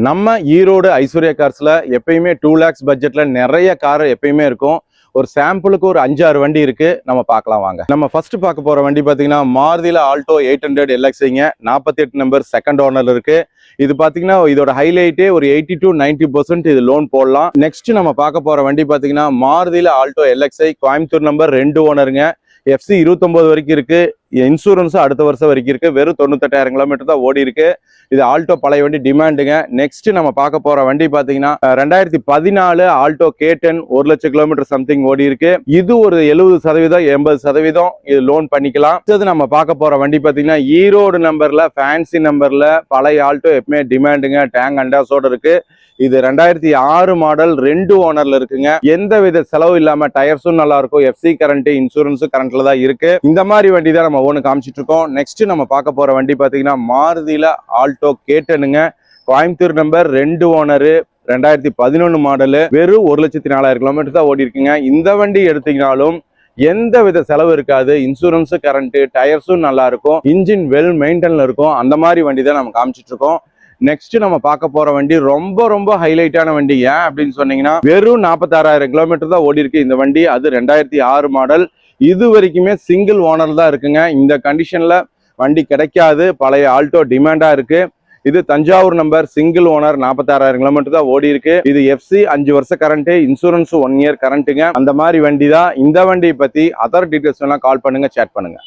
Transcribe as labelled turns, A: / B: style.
A: நம்ம ஈரோடு ஐஸ்வர்யா கார்ஸ்ல எப்பயுமே 2 lakhs பட்ஜெட்ல நிறைய கார் எப்பயுமே இருக்கும். ஒரு சாம்பிளுக்கு ஒரு 5-6 வண்டி இருக்கு. நம்ம பார்க்கலாம் வாங்க. நம்ம ஃபர்ஸ்ட் பார்க்க போற வண்டி பாத்தீங்கன்னா மாருதில ஆல்டோ 800 LXங்க 48 நம்பர் செகண்ட் ஓனர்ல இருக்கு. இது பாத்தீங்கன்னா இதோட ஹைலைட்டே ஒரு 80 to 90% இது லோன் போடலாம். நெக்ஸ்ட் நம்ம பார்க்க போற வண்டி பாத்தீங்கன்னா மாருதில ஆல்டோ LXi கோயம்புத்தூர் நம்பர் 2 ஓனருங்க. FC 29 வரைக்கும் இருக்கு. இன்சூரன்ஸ் அடுத்த வருஷம் வரைக்கும் இருக்கு. வெறும் 98,000 கிலோமீட்டர் தான் ஓடி இருக்கு. இது ஆல்டோ பழைய வண்டி டிமாண்டுங்க. நெக்ஸ்ட் நம்ம பார்க்க போற வண்டி பாத்தீங்கன்னா 2014 ஆல்டோ K10 1 லட்சம் கிலோமீட்டர் சம்திங் ஓடி இருக்கு. இது ஒரு 70% 80% இது லோன் பண்ணிக்கலாம். அடுத்தது நம்ம பார்க்க போற வண்டி பாத்தீங்கன்னா ஈரோடு நம்பர்ல ஃபேன்சி நம்பர்ல பழைய ஆல்டோ எப்பவுமே டிமாண்டுங்க. டேங்க் அண்டாஸோட இருக்கு. இது 2006 மாடல் 2 ஓனர்ல இருக்குங்க. எந்த வித செலவு இல்லாம டயர்ஸும் நல்லா இருக்கும். FC கரண்ட் இன்சூரன்ஸும் கரண்ட்ல தான் இருக்கு. இந்த மாதிரி வண்டி தான் நம்ம ஒன்று காமிச்சிட்டு இருக்கோம். நெக்ஸ்ட் நம்ம பார்க்க போற வண்டி பாத்தீங்கன்னா மாருதில ஆல்டோ K10ங்க கோயம்புத்தூர் நம்பர் 2 ஓனரு 2011 மாடலு வெறும் 1,04,000 கிலோமீட்டர் தான் ஓடி இருக்குங்க. இந்த வண்டி எடுத்தீங்கனாலும் எந்த வித செலவு இருக்காது. இன்சூரன்ஸ் கரண்ட் டயர்ஸும் நல்லா இருக்கும். இன்ஜின் வெல் மெயின்டைன்ல இருக்கும். அந்த மாதிரி வண்டி தான் நம்ம காமிச்சிட்டு இருக்கோம். நெக்ஸ்ட் நம்ம பார்க்க போற வண்டி ரொம்ப ஹைலைட்டான வண்டி. ஏன் அப்படின்னு சொன்னீங்கன்னா வெறும் 46,000 கிலோமீட்டர் தான் ஓடி இருக்கு இந்த வண்டி. அது 2006 மாடல். இது வரைக்குமே சிங்கிள் ஓனர் தான் இருக்குங்க. இந்த கண்டிஷன்ல வண்டி கிடைக்காது. பழைய ஆல்டோ டிமாண்டா இருக்கு. இது Thanjavur number single owner 46,000 kilometre தான் ஓடி இருக்கு. இது FC 5 வருஷம் கரண்ட் இன்சூரன்ஸ் 1 இயர் கரண்ட்டுங்க. அந்த மாதிரி வண்டி தான். இந்த வண்டியை பத்தி அதர் டீடைல்ஸ் எல்லாம் கால் பண்ணுங்க, சேட் பண்ணுங்க.